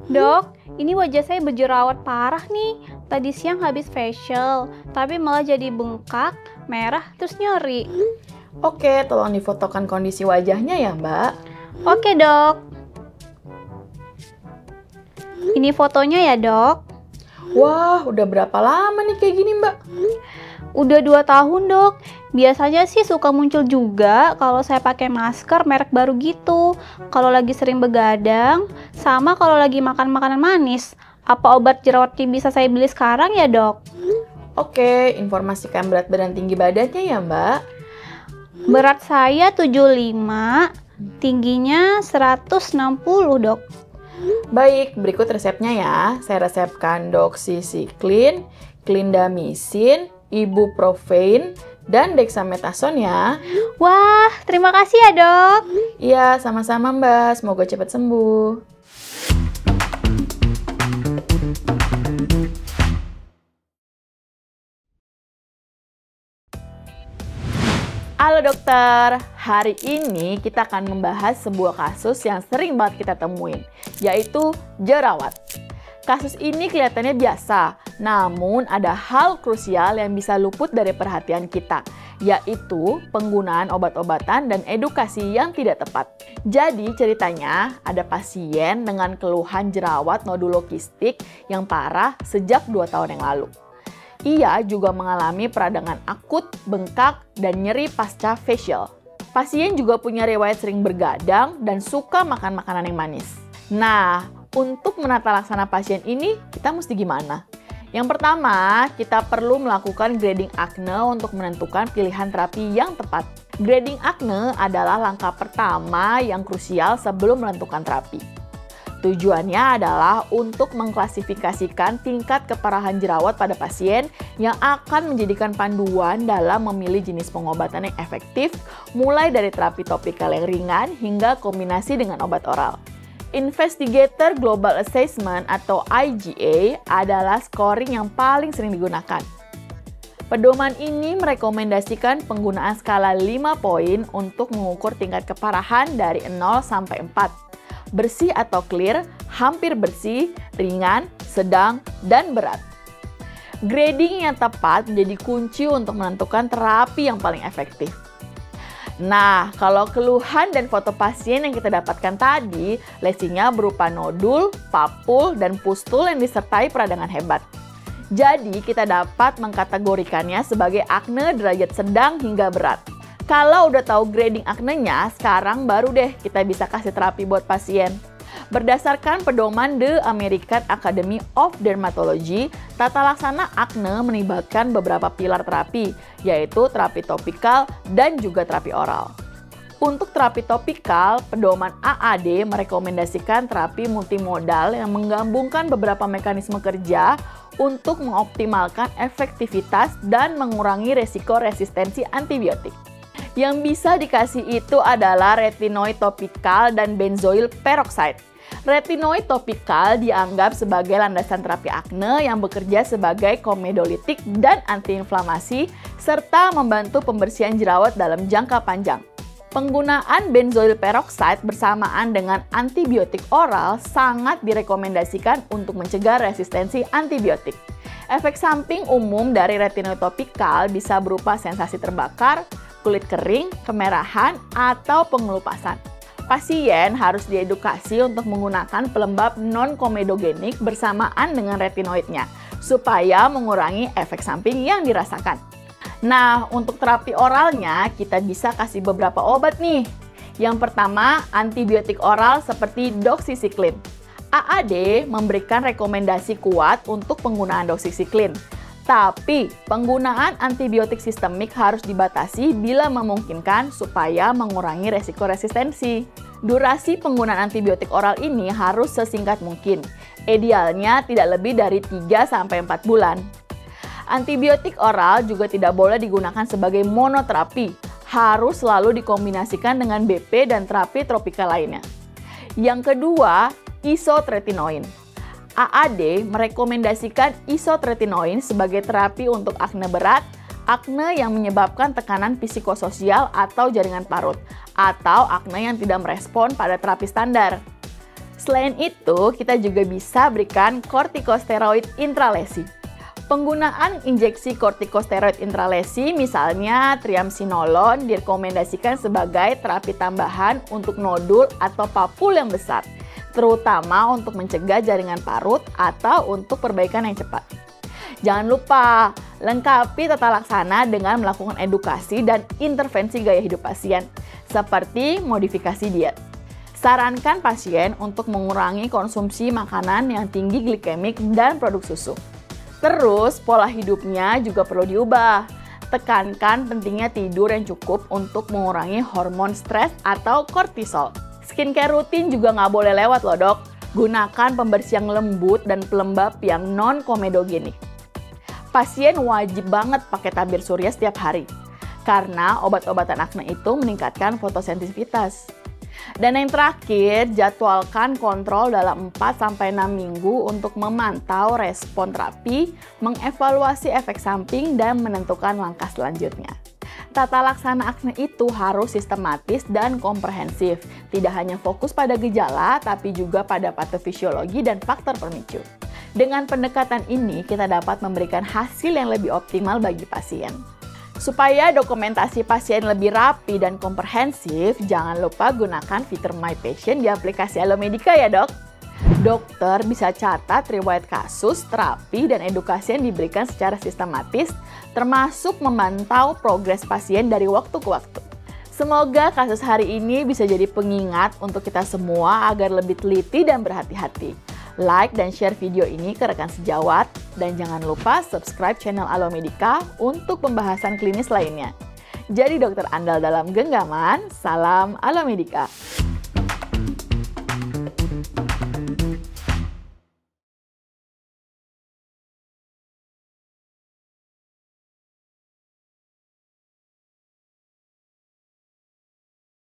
Dok, ini wajah saya berjerawat parah nih. Tadi siang habis facial, tapi malah jadi bengkak, merah, terus nyeri. Oke, tolong difotokan kondisi wajahnya ya, Mbak. Oke, Dok. Ini fotonya ya, Dok. Wah, udah berapa lama nih kayak gini, Mbak? Udah 2 tahun, Dok. Biasanya sih suka muncul juga kalau saya pakai masker merek baru gitu. Kalau lagi sering begadang, sama kalau lagi makan makanan manis. Apa obat jerawat ini bisa saya beli sekarang ya, Dok? Oke, informasikan berat badan tinggi badannya ya, Mbak. Berat saya 75, tingginya 160, Dok. Baik, berikut resepnya ya. Saya resepkan doxycycline, clindamycin, ibuprofen, dan dexamethasone ya. Wah, terima kasih ya, Dok. Iya, sama-sama Mbak. Semoga cepat sembuh. Halo dokter, hari ini kita akan membahas sebuah kasus yang sering banget kita temuin, yaitu jerawat. Kasus ini kelihatannya biasa, namun ada hal krusial yang bisa luput dari perhatian kita, yaitu penggunaan obat-obatan dan edukasi yang tidak tepat. Jadi ceritanya ada pasien dengan keluhan jerawat nodulokistik yang parah sejak 2 tahun yang lalu. Ia juga mengalami peradangan akut, bengkak, dan nyeri pasca facial. Pasien juga punya riwayat sering bergadang dan suka makan makanan yang manis. Nah, untuk menata laksana pasien ini, kita mesti gimana? Yang pertama, kita perlu melakukan grading akne untuk menentukan pilihan terapi yang tepat. Grading akne adalah langkah pertama yang krusial sebelum menentukan terapi. Tujuannya adalah untuk mengklasifikasikan tingkat keparahan jerawat pada pasien yang akan menjadikan panduan dalam memilih jenis pengobatan yang efektif, mulai dari terapi topikal yang ringan hingga kombinasi dengan obat oral. Investigator Global Assessment atau IGA adalah scoring yang paling sering digunakan. Pedoman ini merekomendasikan penggunaan skala 5 poin untuk mengukur tingkat keparahan dari 0 sampai 4. Bersih atau clear, hampir bersih, ringan, sedang, dan berat. Grading yang tepat menjadi kunci untuk menentukan terapi yang paling efektif. Nah, kalau keluhan dan foto pasien yang kita dapatkan tadi, lesinya berupa nodul, papul, dan pustul yang disertai peradangan hebat. Jadi, kita dapat mengkategorikannya sebagai akne derajat sedang hingga berat. Kalau udah tahu grading aknenya, sekarang baru deh kita bisa kasih terapi buat pasien. Berdasarkan pedoman The American Academy of Dermatology, tata laksana akne melibatkan beberapa pilar terapi, yaitu terapi topikal dan juga terapi oral. Untuk terapi topikal, pedoman AAD merekomendasikan terapi multimodal yang menggabungkan beberapa mekanisme kerja untuk mengoptimalkan efektivitas dan mengurangi resiko resistensi antibiotik. Yang bisa dikasih itu adalah retinoid topikal dan benzoyl peroxide. Retinoid topikal dianggap sebagai landasan terapi akne yang bekerja sebagai komedolitik dan antiinflamasi serta membantu pembersihan jerawat dalam jangka panjang. Penggunaan benzoyl peroxide bersamaan dengan antibiotik oral sangat direkomendasikan untuk mencegah resistensi antibiotik. Efek samping umum dari retinoid topikal bisa berupa sensasi terbakar, kulit kering, kemerahan, atau pengelupasan. Pasien harus diedukasi untuk menggunakan pelembab non-komedogenik bersamaan dengan retinoidnya, supaya mengurangi efek samping yang dirasakan. Nah, untuk terapi oralnya, kita bisa kasih beberapa obat nih. Yang pertama, antibiotik oral seperti doxycycline. AAD memberikan rekomendasi kuat untuk penggunaan doxycycline. Tapi, penggunaan antibiotik sistemik harus dibatasi bila memungkinkan supaya mengurangi resiko resistensi. Durasi penggunaan antibiotik oral ini harus sesingkat mungkin. Idealnya tidak lebih dari 3-4 bulan. Antibiotik oral juga tidak boleh digunakan sebagai monoterapi. Harus selalu dikombinasikan dengan BP dan terapi tropikal lainnya. Yang kedua, isotretinoin. AAD merekomendasikan isotretinoin sebagai terapi untuk akne berat, akne yang menyebabkan tekanan psikososial atau jaringan parut, atau akne yang tidak merespon pada terapi standar. Selain itu, kita juga bisa berikan kortikosteroid intralesi. Penggunaan injeksi kortikosteroid intralesi, misalnya triamcinolone, direkomendasikan sebagai terapi tambahan untuk nodul atau papul yang besar, terutama untuk mencegah jaringan parut atau untuk perbaikan yang cepat. Jangan lupa, lengkapi tata laksana dengan melakukan edukasi dan intervensi gaya hidup pasien, seperti modifikasi diet. Sarankan pasien untuk mengurangi konsumsi makanan yang tinggi glikemik dan produk susu. Terus, pola hidupnya juga perlu diubah. Tekankan pentingnya tidur yang cukup untuk mengurangi hormon stres atau kortisol. Skincare rutin juga nggak boleh lewat loh dok. Gunakan pembersih yang lembut dan pelembab yang non-komedogenik. Pasien wajib banget pakai tabir surya setiap hari. Karena obat-obatan akne itu meningkatkan fotosensitivitas. Dan yang terakhir, jadwalkan kontrol dalam 4-6 minggu untuk memantau respon terapi, mengevaluasi efek samping, dan menentukan langkah selanjutnya. Tata laksana akne itu harus sistematis dan komprehensif, tidak hanya fokus pada gejala, tapi juga pada patofisiologi dan faktor pemicu. Dengan pendekatan ini, kita dapat memberikan hasil yang lebih optimal bagi pasien. Supaya dokumentasi pasien lebih rapi dan komprehensif, jangan lupa gunakan fitur My Patient di aplikasi Alomedica ya dok. Dokter bisa catat riwayat kasus, terapi, dan edukasi yang diberikan secara sistematis, termasuk memantau progres pasien dari waktu ke waktu. Semoga kasus hari ini bisa jadi pengingat untuk kita semua agar lebih teliti dan berhati-hati. Like dan share video ini ke rekan sejawat, dan jangan lupa subscribe channel Alomedica untuk pembahasan klinis lainnya. Jadi dokter andal dalam genggaman, salam Alomedica.